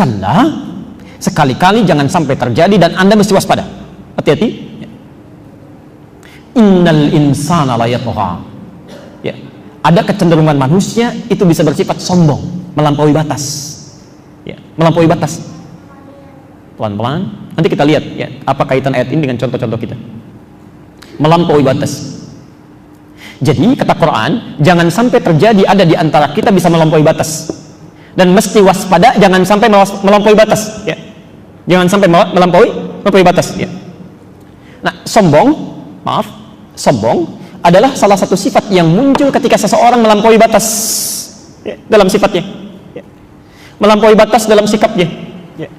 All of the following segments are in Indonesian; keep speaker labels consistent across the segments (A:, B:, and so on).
A: Kalla, sekali-kali jangan sampai terjadi dan Anda mesti waspada. Hati-hati. Innal insana la yatgha. Ya. Ada kecenderungan manusia itu bisa bersifat sombong, melampaui batas. Ya, melampaui batas. Pelan-pelan. Nanti kita lihat ya, apa kaitan ayat ini dengan contoh-contoh kita. Melampaui batas. Jadi kata Quran, jangan sampai terjadi ada di antara kita bisa melampaui batas. Dan mesti waspada jangan sampai melampaui batas ya. Jangan sampai melampaui batas ya. Nah, sombong adalah salah satu sifat yang muncul ketika seseorang melampaui batas ya, dalam sifatnya ya. Melampaui batas dalam sikapnya ya.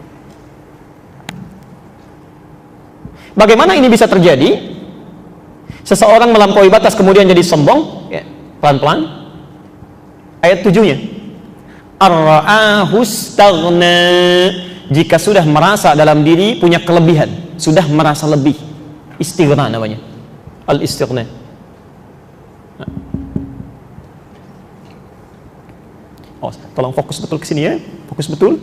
A: Bagaimana ini bisa terjadi? Seseorang melampaui batas kemudian jadi sombong ya. Pelan-pelan ayat 7-nya, ar-ra'ahu istaghna, jika sudah merasa dalam diri punya kelebihan, sudah merasa lebih, istighna namanya, al-istighna. Oh, tolong fokus betul ke sini ya, fokus betul.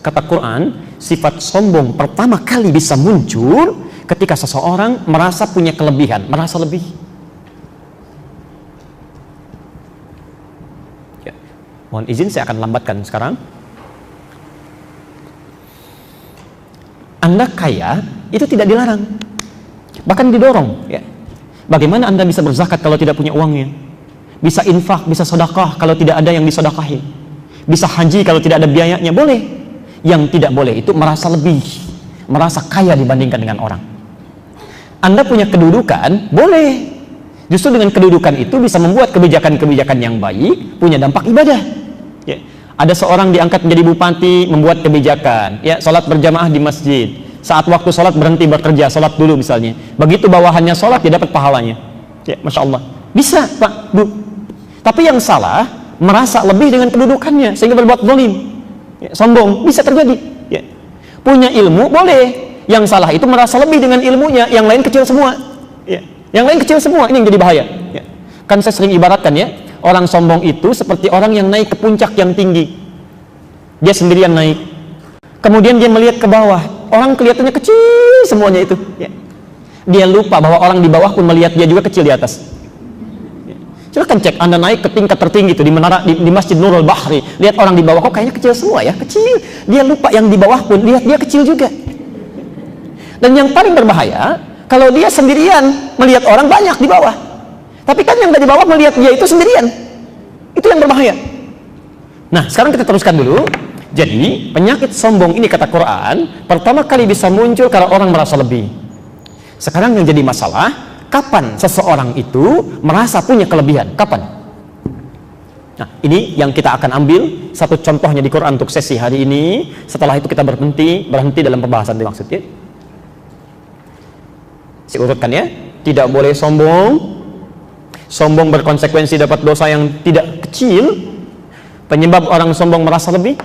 A: Kata Quran, sifat sombong pertama kali bisa muncul ketika seseorang merasa punya kelebihan, merasa lebih. Ya. Mohon izin saya akan lambatkan sekarang. Anda kaya itu tidak dilarang, bahkan didorong. Ya. Bagaimana Anda bisa berzakat kalau tidak punya uangnya? Bisa infak, bisa sedekah kalau tidak ada yang disedekahi. Bisa haji kalau tidak ada biayanya, boleh. Yang tidak boleh itu merasa lebih, merasa kaya dibandingkan dengan orang. Anda punya kedudukan, boleh. Justru dengan kedudukan itu bisa membuat kebijakan-kebijakan yang baik, punya dampak ibadah. Ya. Ada seorang diangkat menjadi bupati, membuat kebijakan, ya, sholat berjamaah di masjid. Saat waktu sholat berhenti bekerja, sholat dulu misalnya. Begitu bawahannya sholat, dia dapat pahalanya. Ya, Masya Allah. Bisa, Pak, Bu. Tapi yang salah, merasa lebih dengan kedudukannya, sehingga berbuat zalim. Ya, sombong, bisa terjadi. Ya. Punya ilmu, boleh. Yang salah itu merasa lebih dengan ilmunya, yang lain kecil semua ya. Yang lain kecil semua, ini yang jadi bahaya ya. Kan saya sering ibaratkan ya, orang sombong itu seperti orang yang naik ke puncak yang tinggi, dia sendirian naik, kemudian dia melihat ke bawah, orang kelihatannya kecil semuanya itu ya. Dia lupa bahwa orang di bawah pun melihat dia juga kecil di atas ya. Silahkan cek, Anda naik ke tingkat tertinggi itu di menara di Masjid Nurul Bahri, lihat orang di bawah kok kayaknya kecil semua ya, kecil. Dia lupa yang di bawah pun lihat dia kecil juga. Dan yang paling berbahaya, kalau dia sendirian melihat orang banyak di bawah, tapi kan yang di bawah melihat dia itu sendirian, itu yang berbahaya. Nah, sekarang kita teruskan dulu. Jadi, penyakit sombong ini kata Quran, pertama kali bisa muncul kalau orang merasa lebih. Sekarang yang jadi masalah, kapan seseorang itu merasa punya kelebihan? Kapan? Nah, ini yang kita akan ambil satu contohnya di Quran untuk sesi hari ini. Setelah itu kita berhenti dalam pembahasan dimaksudnya. Saya urutkan ya, tidak boleh sombong. Sombong berkonsekuensi dapat dosa yang tidak kecil. Penyebab orang sombong merasa lebih,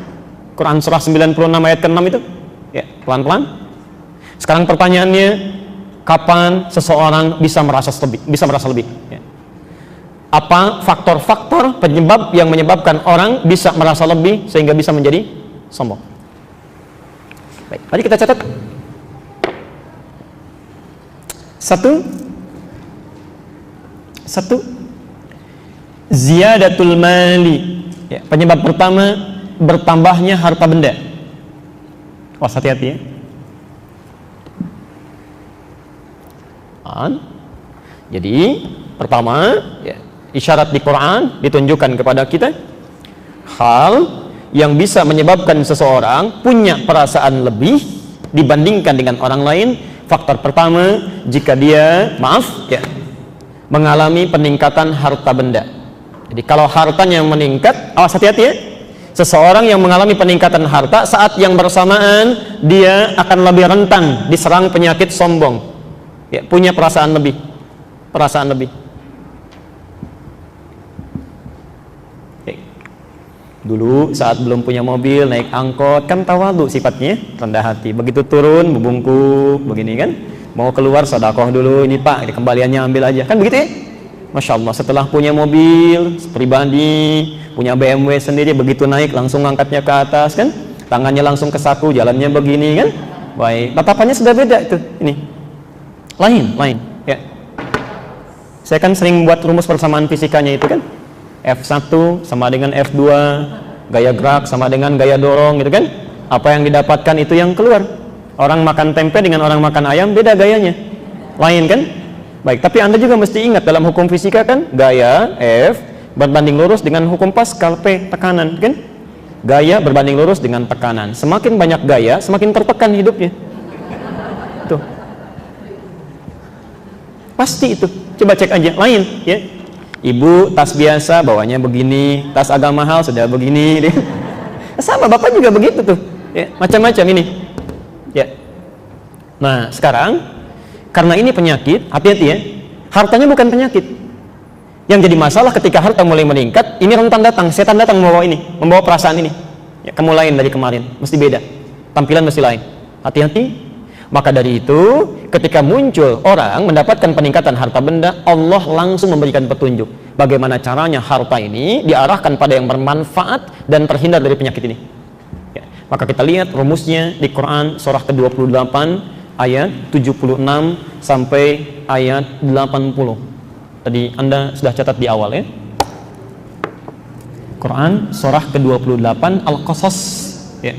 A: Quran surah 96 ayat ke-6 itu ya, pelan-pelan. Sekarang pertanyaannya, kapan seseorang bisa merasa lebih ya. Apa faktor-faktor penyebab yang menyebabkan orang bisa merasa lebih sehingga bisa menjadi sombong? Baik, mari kita catat. Satu, ziyadatul mali ya, penyebab pertama bertambahnya harta benda. Oh, hati-hati ya. Jadi pertama ya, isyarat di Quran ditunjukkan kepada kita hal yang bisa menyebabkan seseorang punya perasaan lebih dibandingkan dengan orang lain. Faktor pertama, jika dia mengalami peningkatan harta benda. Jadi kalau hartanya meningkat, awas hati-hati ya. Seseorang yang mengalami peningkatan harta, saat yang bersamaan dia akan lebih rentan diserang penyakit sombong. Ya, punya perasaan lebih. Dulu saat belum punya mobil, naik angkot, kan tawadhu sifatnya, rendah hati. Begitu turun, membungkuk, begini kan. Mau keluar, sedekah dulu, ini Pak, ini kembaliannya ambil aja. Kan begitu ya? Masya Allah, setelah punya mobil pribadi, punya BMW sendiri, begitu naik langsung angkatnya ke atas kan. Tangannya langsung ke saku, jalannya begini kan. Baik, tatapannya sudah beda itu. Ini lain ya. Saya kan sering buat rumus persamaan fisikanya itu kan. F1 sama dengan F2, gaya gerak sama dengan gaya dorong gitu kan. Apa yang didapatkan itu yang keluar. Orang makan tempe dengan orang makan ayam beda gayanya. Lain kan? Baik, tapi Anda juga mesti ingat dalam hukum fisika kan, gaya F berbanding lurus dengan hukum Pascal P, tekanan kan? Gaya berbanding lurus dengan tekanan. Semakin banyak gaya, semakin tertekan hidupnya. Tuh. Pasti itu. Coba cek aja, lain ya. Ibu tas biasa bawanya begini, tas agak mahal sudah begini. Sama bapak juga begitu tuh. Ya, macam-macam ini. Ya. Nah, sekarang karena ini penyakit, hati-hati ya. Hartanya bukan penyakit. Yang jadi masalah ketika harta mulai meningkat, ini rentan datang, setan datang membawa ini, membawa perasaan ini. Ya, kamu lain dari kemarin, mesti beda. Tampilan mesti lain. Hati-hati. Maka dari itu, ketika muncul orang mendapatkan peningkatan harta benda, Allah langsung memberikan petunjuk. Bagaimana caranya harta ini diarahkan pada yang bermanfaat dan terhindar dari penyakit ini. Ya. Maka kita lihat rumusnya di Quran surah ke-28 ayat 76 sampai ayat 80. Tadi Anda sudah catat di awal ya. Quran surah ke-28 Al-Qasas ya.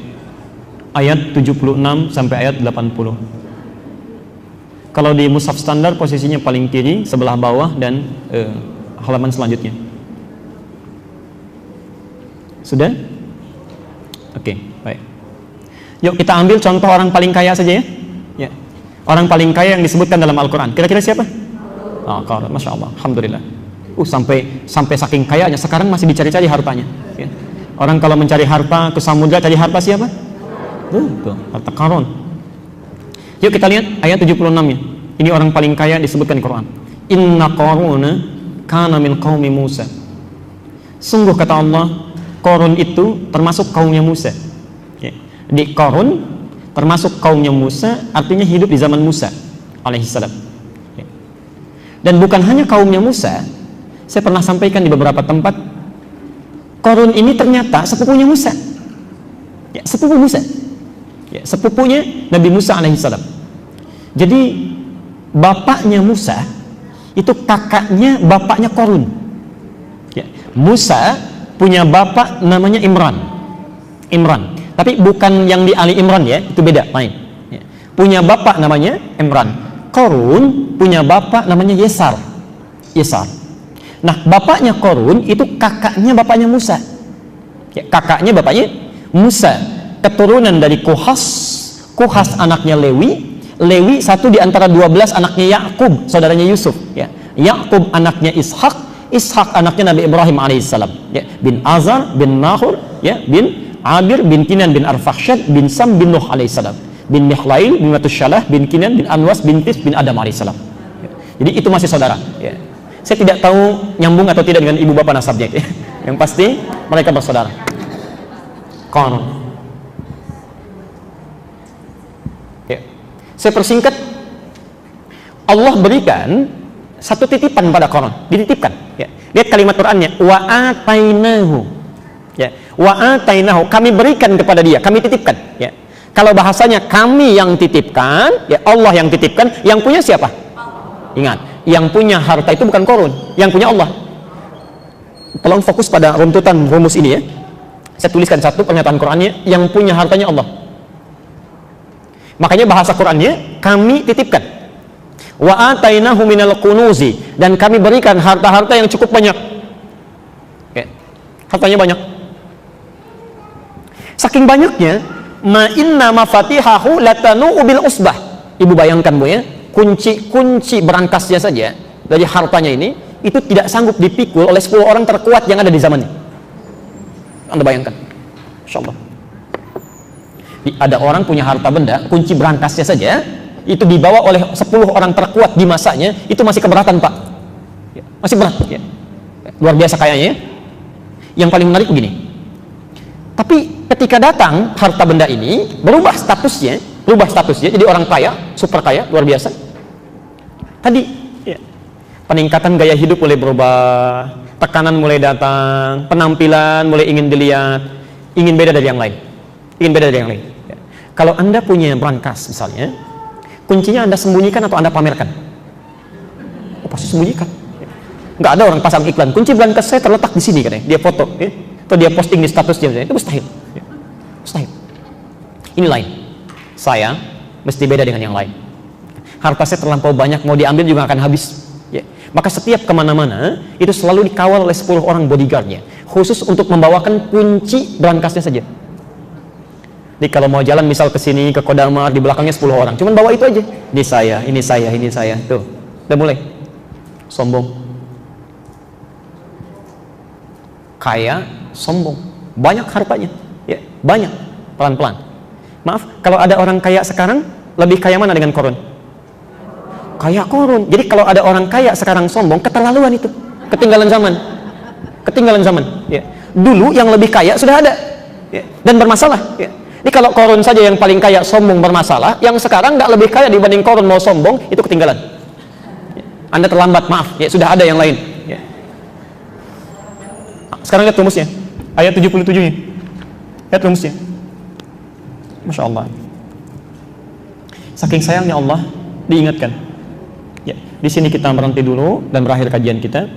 A: Ayat 76 sampai ayat 80. Kalau di mushaf standar posisinya paling kiri sebelah bawah dan halaman selanjutnya. Sudah? Oke, baik. Yuk kita ambil contoh orang paling kaya saja ya. Ya. Orang paling kaya yang disebutkan dalam Al-Quran. Kira-kira siapa? Oh, Masya Allah, Alhamdulillah. Sampai saking kayanya sekarang masih dicari-cari hartanya. Ya. Orang kalau mencari harta ke samudra cari harta siapa? Tuh, harta Qarun. Yuk kita lihat ayat 76-nya. Ini orang paling kaya disebutkan di Quran. Inna Qaruna kana min qaumi Musa. Sungguh kata Allah, Qarun itu termasuk kaumnya Musa. Ya. Di Qarun termasuk kaumnya Musa, artinya hidup di zaman Musa alaihissalam. Ya. Dan bukan hanya kaumnya Musa, saya pernah sampaikan di beberapa tempat, Qarun ini ternyata sepupunya Musa. Ya, sepupu Musa. Ya, sepupunya Nabi Musa alaihissalam. Jadi bapaknya Musa itu kakaknya bapaknya Qarun. Ya, Musa punya bapak namanya Imran. Tapi bukan yang di Ali Imran ya, itu beda, lain. Ya. Punya bapak namanya Imran. Qarun punya bapak namanya Yesar. Nah, bapaknya Qarun itu kakaknya bapaknya Musa. Ya, kakaknya bapaknya Musa. Keturunan dari Kuhas anaknya Lewi satu di antara 12 anaknya Yakub, saudaranya Yusuf ya. Yakub anaknya Ishak anaknya Nabi Ibrahim alaihissalam ya. Bin Azar bin Nahur ya, bin Abir bin Kinan bin Arfakhshad bin Sam bin Nuh alaihissalam, bin Mihlail bin Matusyalah bin Kinan bin Anwas bin Tis bin Adam alaihissalam ya. Jadi itu masih saudara ya. Saya tidak tahu nyambung atau tidak dengan ibu bapak nasabnya ya. Yang pasti mereka bersaudara. Qarun. Saya persingkat, Allah berikan satu titipan pada Qarun, dititipkan. Ya. Lihat kalimat Qurannya, wa atainahu. Ya, wa atainahu, kami berikan kepada dia, kami titipkan. Ya. Kalau bahasanya kami yang titipkan, ya Allah yang titipkan, yang punya siapa? Ingat, yang punya harta itu bukan Qarun, yang punya Allah. Tolong fokus pada runtutan rumus ini ya. Saya tuliskan satu pernyataan Qurannya, yang punya hartanya Allah. Makanya bahasa Qurannya kami titipkan. Wa atainahu minal kunuzi, dan kami berikan harta-harta yang cukup banyak. Oke. Hartanya banyak. Saking banyaknya, ma inna mafatihahu latanu bil usbah. Ibu bayangkan Bu ya, kunci berangkasnya saja dari hartanya ini itu tidak sanggup dipikul oleh 10 orang terkuat yang ada di zamannya. Anda bayangkan. Insyaallah. Ada orang punya harta benda, kunci berangkasnya saja itu dibawa oleh 10 orang terkuat di masanya, itu masih keberatan Pak ya, masih berat ya. Luar biasa kayaknya ya. Yang paling menarik begini, tapi ketika datang harta benda ini berubah statusnya jadi orang kaya, super kaya, luar biasa. Tadi ya, peningkatan gaya hidup mulai berubah, tekanan mulai datang, penampilan mulai ingin dilihat, ingin beda dari yang lain. Ingin beda dari yang lain. Ya. Kalau Anda punya brankas misalnya, kuncinya Anda sembunyikan atau Anda pamerkan? Oh, pasti sembunyikan. Ya. Nggak ada orang pasang iklan, kunci brankas saya terletak di sini katanya. Dia foto, ya. Atau dia posting di status dia, itu mustahil. Ya. Mustahil. Ini lain. Saya mesti beda dengan yang lain. Harta saya terlampau banyak, mau diambil juga akan habis. Ya. Maka setiap kemana-mana itu selalu dikawal oleh 10 orang bodyguardnya, khusus untuk membawakan kunci brankasnya saja. Jadi kalau mau jalan misal ke sini ke Kodamar, di belakangnya 10 orang, cuman bawa itu aja. Ini saya, ini saya, ini saya. Tuh, udah mulai sombong. Kaya, sombong. Banyak hartanya, ya, banyak. Pelan-pelan. Maaf, kalau ada orang kaya sekarang, lebih kaya mana dengan korun? Kaya korun. Jadi kalau ada orang kaya sekarang sombong, keterlaluan itu. Ketinggalan zaman. Ketinggalan zaman. Ya. Dulu yang lebih kaya sudah ada. Ya. Dan bermasalah. Ya. Jadi kalau korun saja yang paling kaya sombong bermasalah, yang sekarang nggak lebih kaya dibanding korun mau sombong, itu ketinggalan. Ya. Anda terlambat, maaf. Ya, sudah ada yang lain. Ya. Sekarang lihat rumusnya. Ayat 77-nya. Lihat rumusnya. Masya Allah. Saking sayangnya Allah, diingatkan. Ya, di sini kita berhenti dulu dan berakhir kajian kita.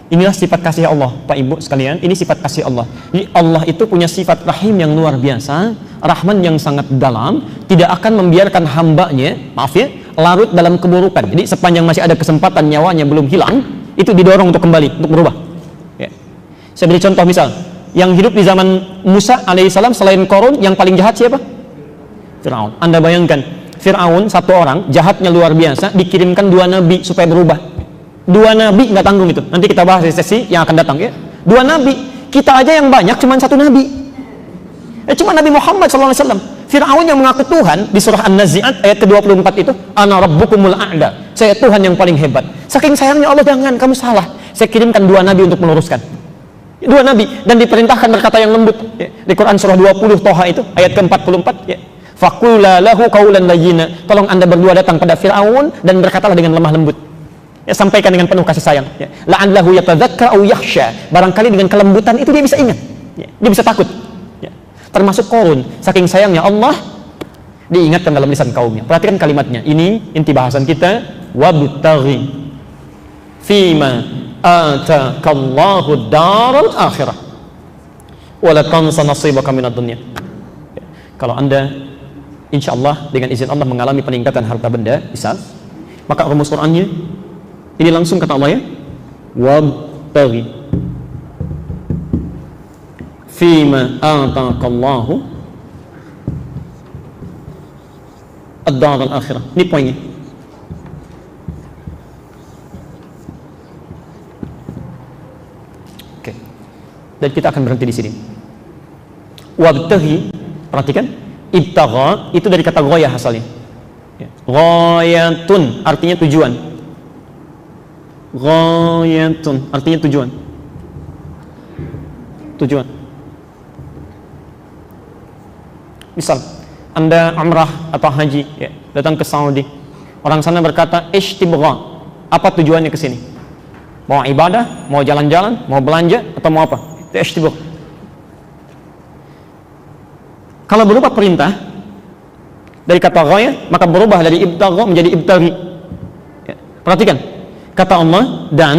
A: Inilah sifat kasih Allah, Pak Ibu sekalian. Ini sifat kasih Allah. Jadi Allah itu punya sifat rahim yang luar biasa, rahman yang sangat dalam, tidak akan membiarkan hambanya, maaf ya, larut dalam keburukan. Jadi sepanjang masih ada kesempatan nyawanya belum hilang, itu didorong untuk kembali, untuk berubah. Ya. Saya beri contoh misal, yang hidup di zaman Musa alaihissalam selain Korun, yang paling jahat siapa? Fir'aun. Anda bayangkan, Fir'aun satu orang, jahatnya luar biasa, dikirimkan 2 nabi supaya berubah. 2 nabi nggak tanggung itu. Nanti kita bahas di sesi yang akan datang ya. 2 nabi, kita aja yang banyak cuma 1 nabi. Cuma Nabi Muhammad SAW. Fir'aun yang mengaku Tuhan di surah An-Nazi'at ayat ke-24 itu, Ana Rabbukumul A'la. Saya Tuhan yang paling hebat. Saking sayangnya Allah, jangan, kamu salah. Saya kirimkan 2 nabi untuk meluruskan. 2 nabi dan diperintahkan berkata yang lembut. Ya. Di Quran surah 20 Toha itu ayat ke-44 ya. Faqula lahu qawlan layyina. Tolong Anda berdua datang pada Firaun dan berkatalah dengan lemah lembut. Ya, sampaikan dengan penuh kasih sayang. Ya. La'allahu yatadzakkaru aw yakhsha. Barangkali dengan kelembutan itu dia bisa ingat. Ya. Dia bisa takut. Ya. Termasuk Korun. Saking sayangnya Allah diingatkan dalam lisan kaumnya. Perhatikan kalimatnya. Ini inti bahasan kita. Wabtaghi fima atakallahu daral akhirah. Wa la tansa nasibaka minad dunya. Ya. Kalau Anda insya Allah dengan izin Allah mengalami peningkatan harta benda, misal, maka rumus Qur'annya ini langsung kata Allah ya, wabtaghi fima ataqallahu ad-dar al-akhirah. Ini poinnya. Oke. Dan kita akan berhenti di sini. Wabtaghi, perhatikan. Ibtagha itu dari kata ghayah asalnya. Ghayatun artinya tujuan. Ghayatun artinya tujuan. Tujuan. Misal, Anda umrah atau haji, ya, datang ke Saudi. Orang sana berkata, "Ishtibgha." Apa tujuannya ke sini? Mau ibadah, mau jalan-jalan, mau belanja, atau mau apa? Itu ishtibgha. Kalau berupa perintah dari kata ghayah, maka berubah dari ibtagha menjadi ibtaghi. Ya. Perhatikan, kata Allah, dan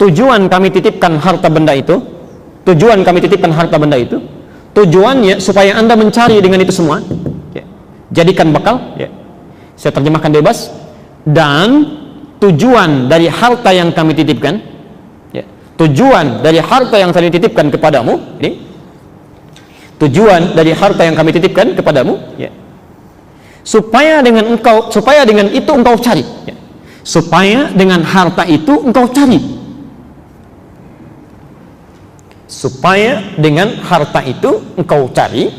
A: tujuan kami titipkan harta benda itu, tujuan kami titipkan harta benda itu, tujuannya supaya Anda mencari dengan itu semua. Ya. Jadikan bekal. Ya. Saya terjemahkan bebas. Dan tujuan dari harta yang kami titipkan, ya, tujuan dari harta yang kami titipkan kepadamu, ini tujuan dari harta yang kami titipkan kepadamu, ya, supaya dengan itu engkau cari, ya, supaya dengan harta itu engkau cari, supaya dengan harta itu engkau cari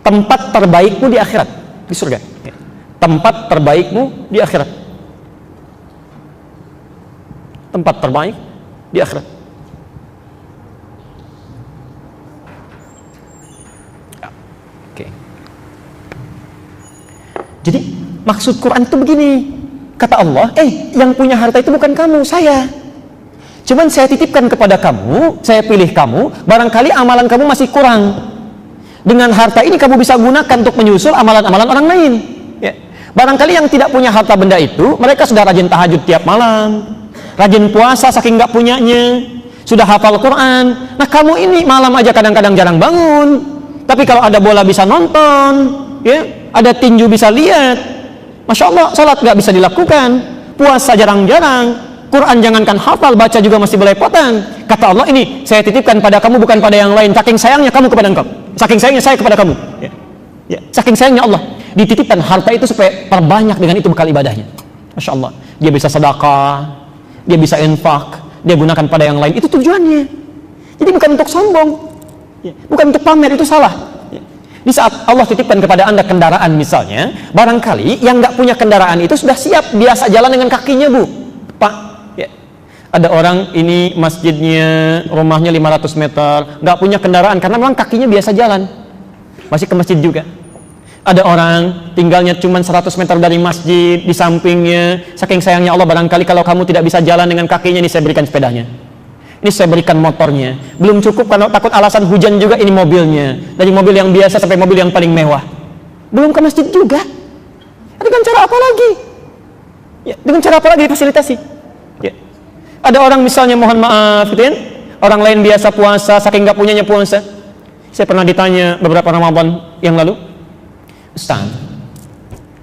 A: tempat terbaikmu di akhirat, di surga, ya. Tempat terbaikmu di akhirat, tempat terbaik di akhirat. Jadi maksud Quran itu begini, kata Allah, yang punya harta itu bukan kamu, saya. Cuman saya titipkan kepada kamu, saya pilih kamu, barangkali amalan kamu masih kurang. Dengan harta ini kamu bisa gunakan untuk menyusul amalan-amalan orang lain. Ya. Barangkali yang tidak punya harta benda itu, mereka sudah rajin tahajud tiap malam, rajin puasa saking nggak punyanya, sudah hafal Quran. Nah kamu ini malam aja kadang-kadang jarang bangun, tapi kalau ada bola bisa nonton, ya, ada tinju bisa lihat. Masya Allah, sholat nggak bisa dilakukan, puasa jarang-jarang, Quran jangankan hafal, baca juga masih belepotan. Kata Allah, ini saya titipkan pada kamu bukan pada yang lain, saking sayangnya kamu kepada engkau, saking sayangnya saya kepada kamu, ya. Ya, saking sayangnya Allah dititipkan harta itu supaya perbanyak dengan itu bekal ibadahnya. Masya Allah, dia bisa sedekah, dia bisa infak, dia gunakan pada yang lain, itu tujuannya. Jadi bukan untuk sombong, ya, bukan untuk pamer, itu salah. Ya. Di saat Allah titipkan kepada anda kendaraan misalnya, barangkali yang nggak punya kendaraan itu sudah siap biasa jalan dengan kakinya, Bu, Pak. Ya. Ada orang ini masjidnya, rumahnya 500 meter, nggak punya kendaraan karena memang kakinya biasa jalan, masih ke masjid juga. Ada orang tinggalnya cuma 100 meter dari masjid, di sampingnya, saking sayangnya Allah, barangkali kalau kamu tidak bisa jalan dengan kakinya, ini saya berikan sepedanya, ini saya berikan motornya. Belum cukup kalau takut alasan hujan juga, ini mobilnya, dari mobil yang biasa sampai mobil yang paling mewah. Belum ke masjid juga. Dengan cara apa lagi? Ya, dengan cara apa lagi difasilitasi? Ya. Ada orang misalnya, mohon maaf, gitu kan? Orang lain biasa puasa, saking nggak punyanya puasa. Saya pernah ditanya beberapa Ramadan yang lalu, Ustaz,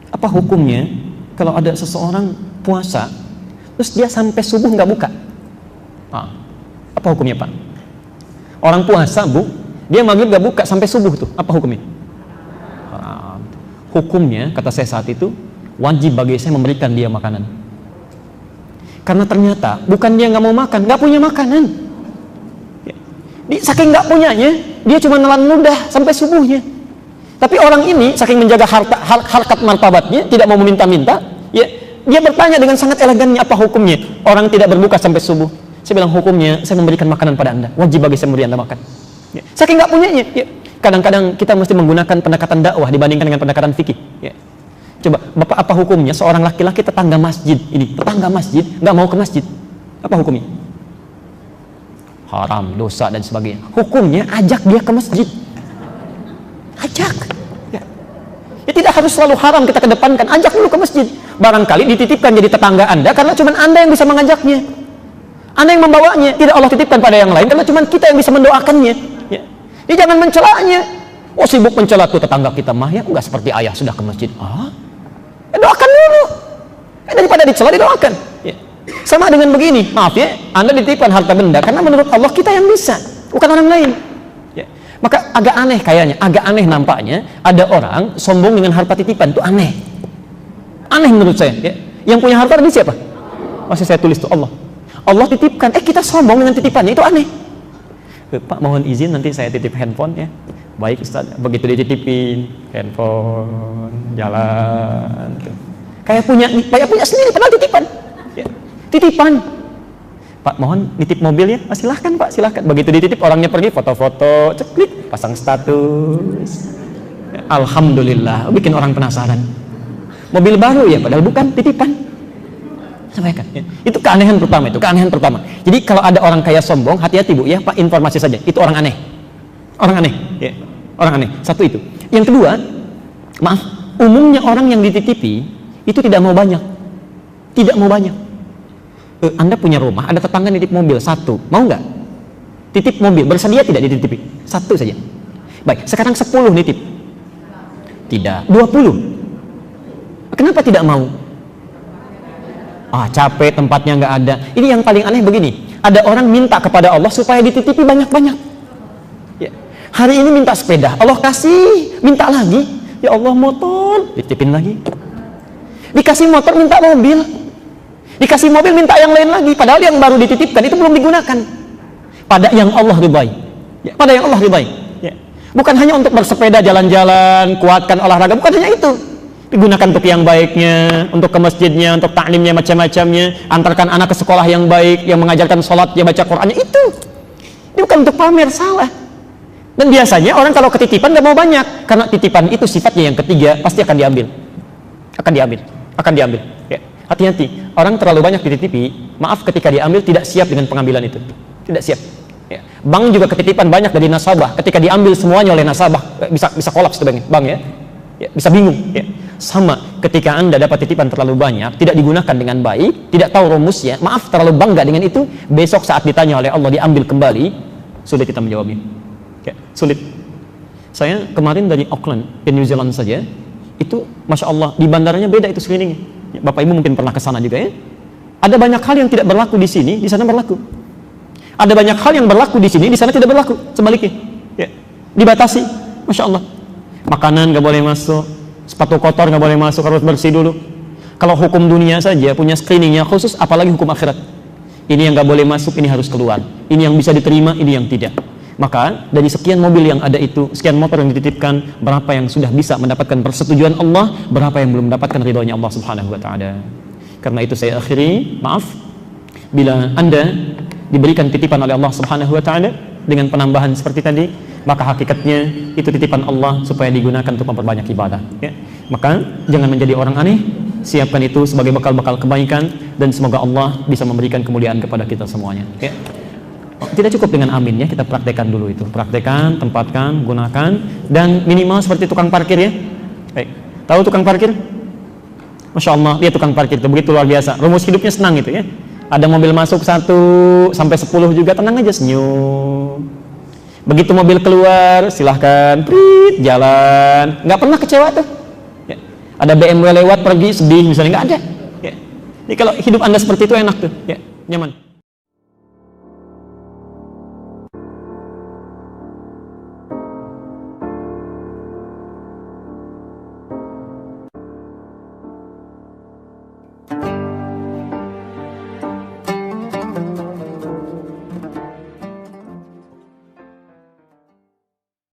A: apa hukumnya kalau ada seseorang puasa terus dia sampai subuh nggak buka? Apa hukumnya, Pak? Orang puasa, Bu, dia maghrib nggak buka sampai subuh tuh, apa hukumnya? Hukumnya, kata saya saat itu, wajib bagi saya memberikan dia makanan. Karena ternyata bukan dia nggak mau makan, nggak punya makanan. Saking nggak punyanya, dia cuma nelan ludah sampai subuhnya. Tapi orang ini saking menjaga harkat martabatnya, tidak mau meminta-minta, ya, dia bertanya dengan sangat elegannya, apa hukumnya orang tidak berbuka sampai subuh? Saya bilang, hukumnya saya memberikan makanan pada anda, wajib bagi saya memberi anda makan. Ya. Saking nggak punyanya, ya. Kadang-kadang kita mesti menggunakan pendekatan dakwah dibandingkan dengan pendekatan fikih. Ya. Coba, Bapak, apa hukumnya seorang laki-laki tetangga masjid nggak mau ke masjid? Apa hukumnya? Haram, dosa dan sebagainya. Hukumnya ajak dia ke masjid. Ajak. Ya. Ya, tidak harus selalu haram kita kedepankan, ajak dulu ke masjid. Barangkali dititipkan jadi tetangga anda karena cuma anda yang bisa mengajaknya, anda yang membawanya. Tidak Allah titipkan pada yang lain karena cuma kita yang bisa mendoakannya. Ya. Ya, jangan mencelanya. Oh, sibuk mencela tuh tetangga kita mah, ya enggak seperti ayah sudah ke masjid. Ya, doakan dulu. Ya, daripada dicela, didoakan. Ya. Sama dengan begini, maaf ya, anda dititipkan harta benda karena menurut Allah kita yang bisa, bukan orang lain. Ya. Maka agak aneh kayaknya, agak aneh nampaknya ada orang sombong dengan harta titipan, itu aneh. Aneh menurut saya. Ya. Yang punya harta ini siapa? Masih saya tulis tuh Allah. Allah titipkan, kita sombong dengan titipannya, itu aneh. Pak, mohon izin nanti saya titip handphone ya. Baik Ustaz, begitu dititipin handphone, jalan. Kayak punya sendiri, padahal titipan. Ya. Titipan. Pak, mohon nitip mobil ya. Silahkan Pak, silahkan. Begitu dititip orangnya pergi, foto-foto, ceklik, pasang status. Ya, alhamdulillah, bikin orang penasaran. Mobil baru ya, padahal bukan titipan. Sampaikan. Ya. Itu keanehan pertama, itu keanehan pertama. Jadi kalau ada orang kaya sombong, hati-hati Bu ya, Pak, informasi saja. Itu orang aneh. Orang aneh, ya. Orang aneh. Satu itu. Yang kedua, maaf, umumnya orang yang dititipi itu tidak mau banyak. Tidak mau banyak. Anda punya rumah, ada tetangga nitip mobil satu, mau nggak? Titip mobil, bersedia tidak dititipi? Satu saja. Baik, sekarang 10 nitip. Tidak. 20. Kenapa tidak mau? Capek, tempatnya nggak ada. Ini yang paling aneh begini. Ada orang minta kepada Allah supaya dititipi banyak-banyak. Ya. Hari ini minta sepeda, Allah kasih, minta lagi. Ya Allah, motor, dititipin lagi. Dikasih motor, minta mobil. Dikasih mobil, minta yang lain lagi. Padahal yang baru dititipkan itu belum digunakan. Pada yang Allah ridai. Ya, pada yang Allah ridai. Ya. Bukan hanya untuk bersepeda, jalan-jalan, kuatkan olahraga, bukan hanya itu. Digunakan untuk yang baiknya, untuk ke masjidnya, untuk taklimnya, macam-macamnya, antarkan anak ke sekolah yang baik, yang mengajarkan sholat, dia baca Qurannya, itu. Ini bukan untuk pamer, salah. Dan biasanya orang kalau ketitipan gak mau banyak, karena titipan itu sifatnya yang ketiga, pasti akan diambil. Akan diambil. Ya. Hati-hati, orang terlalu banyak dititipi, maaf, ketika diambil tidak siap dengan pengambilan itu, tidak siap. Ya. Bank juga ketitipan banyak dari nasabah, ketika diambil semuanya oleh nasabah bisa kolaps tuh bank ya. Ya, bisa bingung. Ya. Sama ketika Anda dapat titipan terlalu banyak, tidak digunakan dengan baik, tidak tahu rumusnya, maaf, terlalu bangga dengan itu, besok saat ditanya oleh Allah diambil kembali, sulit kita menjawabnya. Ya, sulit. Saya kemarin dari Auckland, di New Zealand saja, itu Masya Allah, di bandaranya beda itu screeningnya. Ya, Bapak Ibu mungkin pernah ke sana juga ya. Ada banyak hal yang tidak berlaku di sini, di sana berlaku. Ada banyak hal yang berlaku di sini, di sana tidak berlaku. Sebaliknya, ya, dibatasi, Masya Allah. Makanan nggak boleh masuk, sepatu kotor nggak boleh masuk, harus bersih dulu. Kalau hukum dunia saja punya screeningnya khusus, apalagi hukum akhirat. Ini yang nggak boleh masuk, ini harus keluar. Ini yang bisa diterima, ini yang tidak. Maka dari sekian mobil yang ada itu, sekian motor yang dititipkan, berapa yang sudah bisa mendapatkan persetujuan Allah, berapa yang belum mendapatkan ridhonya Allah Subhanahu wa taala. Karena itu saya akhiri, maaf, bila Anda diberikan titipan oleh Allah Subhanahu wa taala dengan penambahan seperti tadi, maka hakikatnya itu titipan Allah supaya digunakan untuk memperbanyak ibadah, ya. Maka jangan menjadi orang aneh, siapkan itu sebagai bekal-bekal kebaikan, dan semoga Allah bisa memberikan kemuliaan kepada kita semuanya, ya. Tidak cukup dengan amin ya, kita praktekkan dulu itu, praktekkan, tempatkan, gunakan, dan minimal seperti tukang parkir ya. Baik. Tahu tukang parkir? Masya Allah, dia tukang parkir itu begitu luar biasa, rumus hidupnya senang itu ya. Ada mobil masuk 1 sampai 10 juga, tenang aja, senyum. Begitu mobil keluar, silahkan, prit, jalan, nggak pernah kecewa tuh. Ya. Ada BMW lewat pergi sedih misalnya, nggak ada. Ya. Jadi kalau hidup Anda seperti itu enak tuh, ya, nyaman.